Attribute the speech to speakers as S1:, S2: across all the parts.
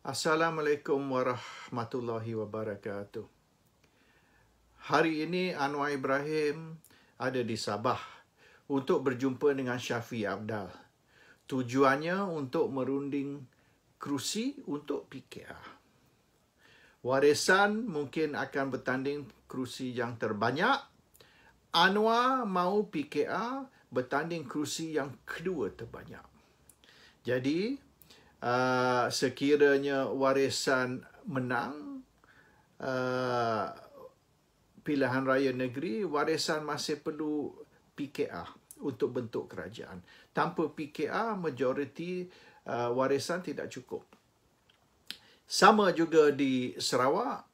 S1: Assalamualaikum warahmatullahi wabarakatuh. Hari ini Anwar Ibrahim ada di Sabah untuk berjumpa dengan Syafiee Apdal. Tujuannya untuk merunding kerusi untuk PKR. Warisan mungkin akan bertanding kerusi yang terbanyak. Anwar mahu PKR bertanding kerusi yang kedua terbanyak. Jadi, sekiranya warisan menang pilihan raya negeri, warisan masih perlu PKR untuk bentuk kerajaan. Tanpa PKR, majoriti warisan tidak cukup. Sama juga di Sarawak.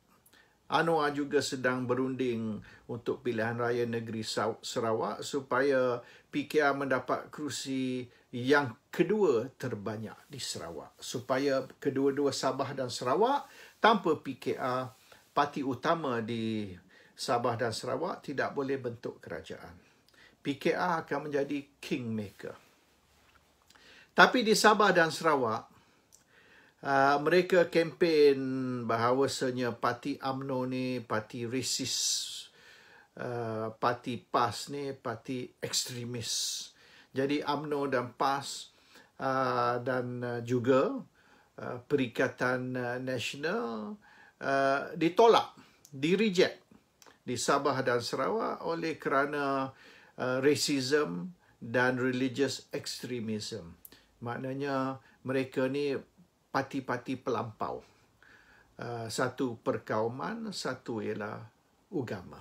S1: Anwar juga sedang berunding untuk pilihan raya negeri Sarawak supaya PKR mendapat kerusi yang kedua terbanyak di Sarawak. Supaya kedua-dua Sabah dan Sarawak tanpa PKR, parti utama di Sabah dan Sarawak tidak boleh bentuk kerajaan. PKR akan menjadi kingmaker. Tapi di Sabah dan Sarawak, mereka kempen bahawasanya parti UMNO ni parti resis, parti PAS ni parti ekstremis. Jadi UMNO dan PAS dan juga Perikatan Nasional ditolak, direject di Sabah dan Sarawak oleh kerana racism dan religious extremism. Maknanya mereka ni parti-parti pelampau. Satu perkauman, satu ialah agama.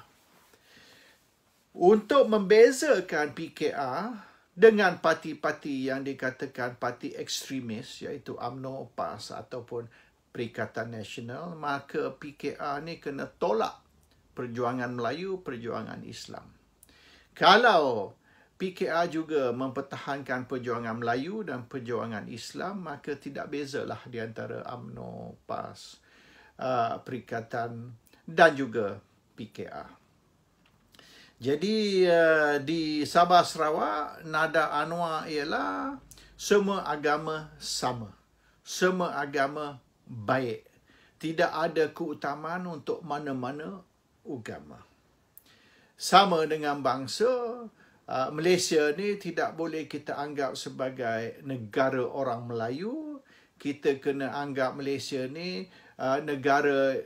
S1: Untuk membezakan PKR dengan parti-parti yang dikatakan parti ekstremis, iaitu UMNO, PAS ataupun Perikatan Nasional, maka PKR ni kena tolak perjuangan Melayu, perjuangan Islam. Kalau PKR juga mempertahankan perjuangan Melayu dan perjuangan Islam, maka tidak bezalah di antara UMNO, PAS, Perikatan dan juga PKR. Jadi di Sabah Sarawak, nada Anwar ialah semua agama sama. Semua agama baik. Tidak ada keutamaan untuk mana-mana agama. Sama dengan bangsa, Malaysia ni tidak boleh kita anggap sebagai negara orang Melayu. Kita kena anggap Malaysia ni negara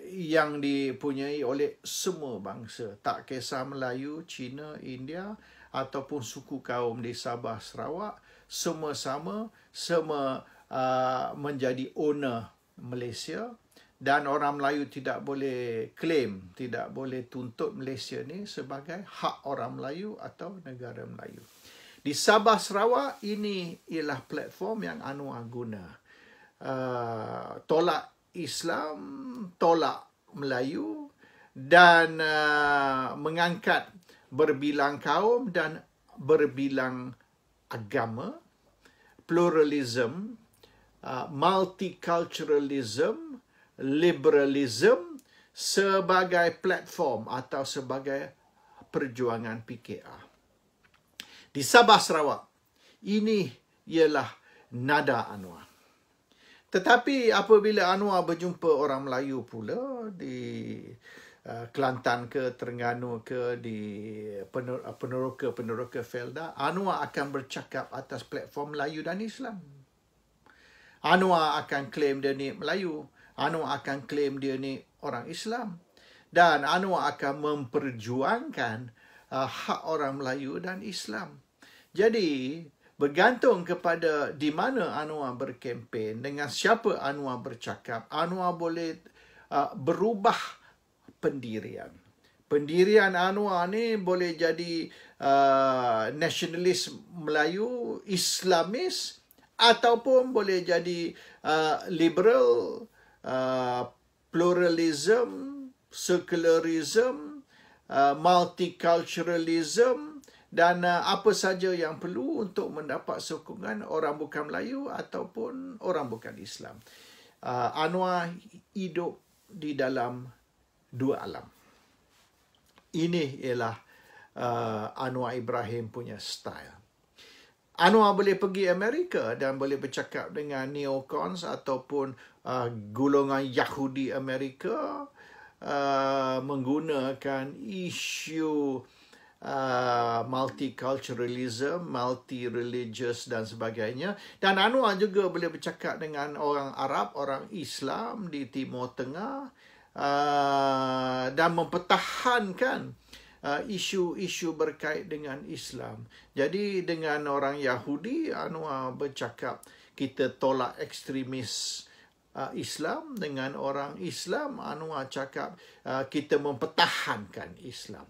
S1: yang dipunyai oleh semua bangsa. Tak kisah Melayu, Cina, India ataupun suku kaum di Sabah, Sarawak. Semua sama, semua menjadi owner Malaysia. Dan orang Melayu tidak boleh claim, tidak boleh tuntut Malaysia ni sebagai hak orang Melayu atau negara Melayu. Di Sabah Sarawak, ini ialah platform yang Anwar guna. Tolak Islam, tolak Melayu dan mengangkat berbilang kaum dan berbilang agama, pluralism, multiculturalism, liberalism sebagai platform atau sebagai perjuangan PKR. Di Sabah Sarawak, ini ialah nada Anwar. Tetapi apabila Anwar berjumpa orang Melayu pula di Kelantan ke, Terengganu ke, di Peneroka Felda, Anwar akan bercakap atas platform Melayu dan Islam. Anwar akan claim dia ni Melayu. Anwar akan claim dia ni orang Islam. Dan Anwar akan memperjuangkan hak orang Melayu dan Islam. Jadi, bergantung kepada di mana Anwar berkempen, dengan siapa Anwar bercakap, Anwar boleh berubah pendirian. Pendirian Anwar ni boleh jadi nasionalis Melayu, Islamis, ataupun boleh jadi liberal, pluralism, secularism, multiculturalism, dan apa saja yang perlu untuk mendapat sokongan orang bukan Melayu ataupun orang bukan Islam. Anwar hidup di dalam dua alam. Ini ialah Anwar Ibrahim punya style. Anwar boleh pergi Amerika dan boleh bercakap dengan neocons ataupun golongan Yahudi Amerika menggunakan isu multiculturalism, multi-religious dan sebagainya. Dan Anwar juga boleh bercakap dengan orang Arab, orang Islam di Timur Tengah dan mempertahankan isu-isu berkait dengan Islam. Jadi dengan orang Yahudi, Anwar bercakap kita tolak ekstremis Islam. Dengan orang Islam, Anwar cakap kita mempertahankan Islam.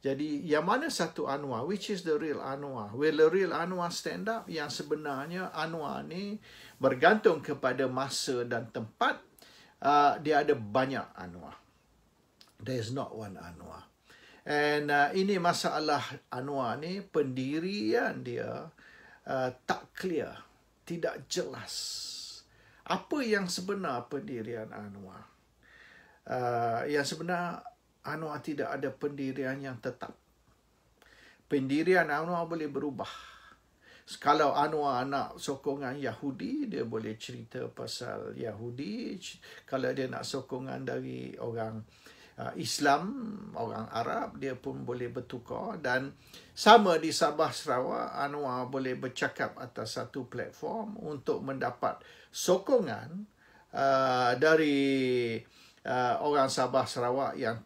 S1: Jadi yang mana satu Anwar? Which is the real Anwar? Will the real Anwar stand up? Yang sebenarnya Anwar ni bergantung kepada masa dan tempat. Dia ada banyak Anwar. There is not one Anwar. And ini masalah Anwar ni, pendirian dia tak clear, tidak jelas. Apa yang sebenar pendirian Anwar? Yang sebenar Anwar tidak ada pendirian yang tetap. Pendirian Anwar boleh berubah. Kalau Anwar nak sokongan Yahudi, dia boleh cerita pasal Yahudi. Kalau dia nak sokongan dari orang Islam, orang Arab, dia pun boleh bertukar. Dan sama di Sabah Sarawak, Anwar boleh bercakap atas satu platform untuk mendapat sokongan dari orang Sabah Sarawak yang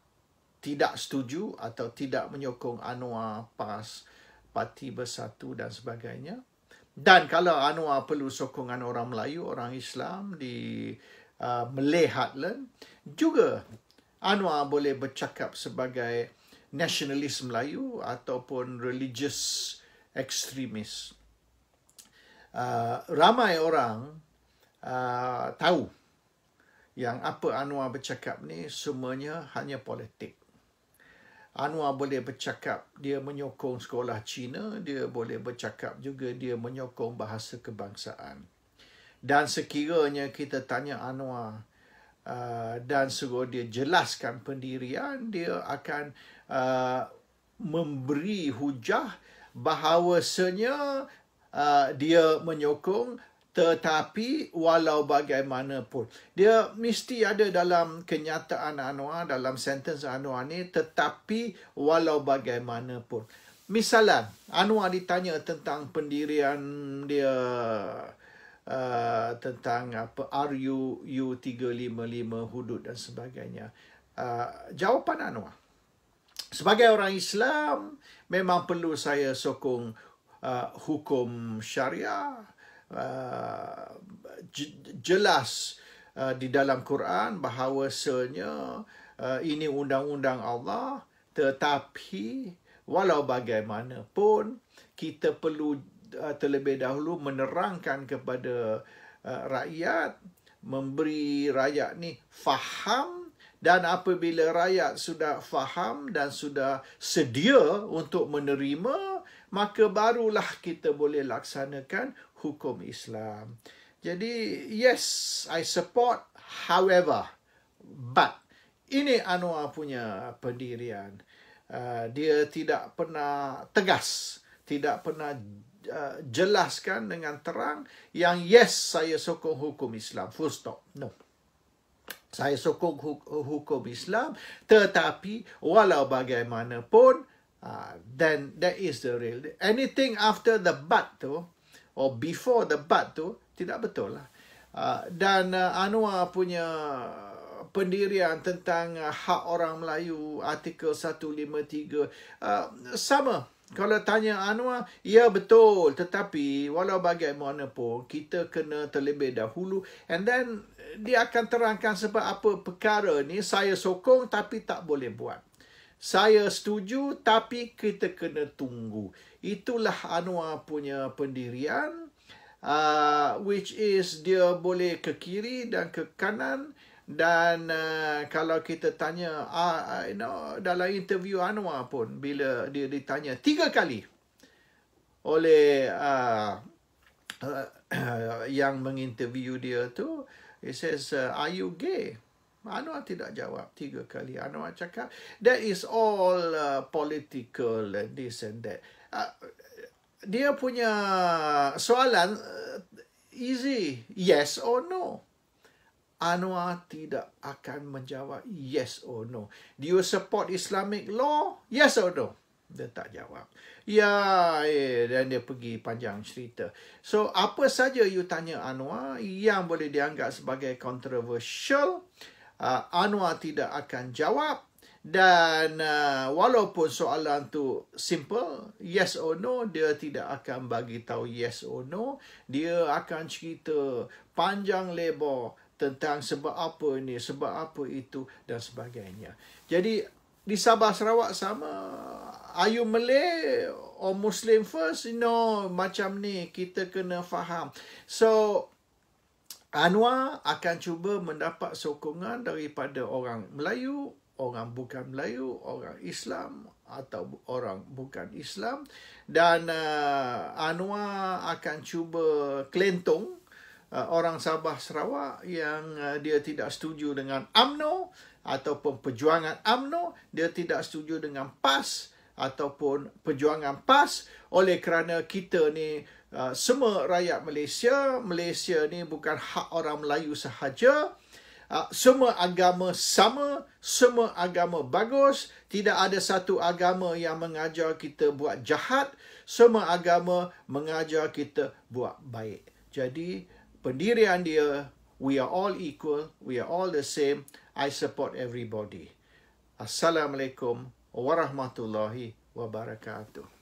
S1: tidak setuju atau tidak menyokong Anwar PAS, Parti Bersatu dan sebagainya. Dan kalau Anwar perlu sokongan orang Melayu, orang Islam di Malay Heartland, juga Anwar boleh bercakap sebagai nasionalis Melayu ataupun religious extremist. Ramai orang tahu yang apa Anwar bercakap ni semuanya hanya politik. Anwar boleh bercakap dia menyokong sekolah Cina, dia boleh bercakap juga dia menyokong bahasa kebangsaan. Dan sekiranya kita tanya Anwar dan suruh dia jelaskan pendirian, dia akan memberi hujah bahawasanya dia menyokong, tetapi walau bagaimanapun. Dia mesti ada dalam kenyataan Anwar, dalam sentence Anwar ni, tetapi walau bagaimanapun. Misalan, Anwar ditanya tentang pendirian dia, tentang apa RU U355 hudud dan sebagainya. Jawapan Anwar, sebagai orang Islam memang perlu saya sokong hukum syariah. Jelas di dalam Quran bahawasanya ini undang-undang Allah, tetapi walau bagaimanapun kita perlu terlebih dahulu menerangkan kepada rakyat, memberi rakyat ni faham, dan apabila rakyat sudah faham dan sudah sedia untuk menerima, maka barulah kita boleh laksanakan hukum Islam. Jadi, yes, I support, however, but ini Anwar punya pendirian. Dia tidak pernah tegas, tidak pernah jelaskan dengan terang yang yes, saya sokong hukum Islam, full stop. No. Saya sokong hukum Islam, tetapi walau bagaimanapun, then that is the real. Anything after the but tu, or before the but tu, tidak betul lah. Dan Anwar punya pendirian tentang hak orang Melayu, artikel 153, sama. Kalau tanya Anwar, ya betul, tetapi walau bagaimanapun, kita kena terlebih dahulu, and then dia akan terangkan sebab apa perkara ni saya sokong tapi tak boleh buat. Saya setuju tapi kita kena tunggu. Itulah Anwar punya pendirian, which is dia boleh ke kiri dan ke kanan. Dan kalau kita tanya, dalam interview Anwar pun, bila dia ditanya 3 kali oleh yang menginterview dia tu, he says, are you gay? Anwar tidak jawab 3 kali. Anwar cakap, that is all political and this and that. dia punya soalan easy, yes or no. Anwar tidak akan menjawab yes or no. Do you support Islamic law? Yes or no? Dia tak jawab. Dan dia pergi panjang cerita. So, apa saja you tanya Anwar yang boleh dianggap sebagai controversial, Anwar tidak akan jawab. Dan walaupun soalan tu simple, yes or no, dia tidak akan bagi tahu yes or no. Dia akan cerita panjang lebar tentang sebab apa ini, sebab apa itu dan sebagainya. Jadi di Sabah Sarawak sama, are you Malay or Muslim first? No, macam ni kita kena faham. So Anwar akan cuba mendapat sokongan daripada orang Melayu, orang bukan Melayu, orang Islam atau orang bukan Islam, dan Anwar akan cuba kelentong orang Sabah Sarawak yang dia tidak setuju dengan UMNO ataupun perjuangan UMNO, dia tidak setuju dengan PAS ataupun perjuangan PAS, oleh kerana kita ni semua rakyat Malaysia. Malaysia ni bukan hak orang Melayu sahaja. Semua agama sama, semua agama bagus. Tidak ada satu agama yang mengajar kita buat jahat. Semua agama mengajar kita buat baik. Jadi pendirian dia, we are all equal, we are all the same. I support everybody. Assalamualaikum warahmatullahi wabarakatuh.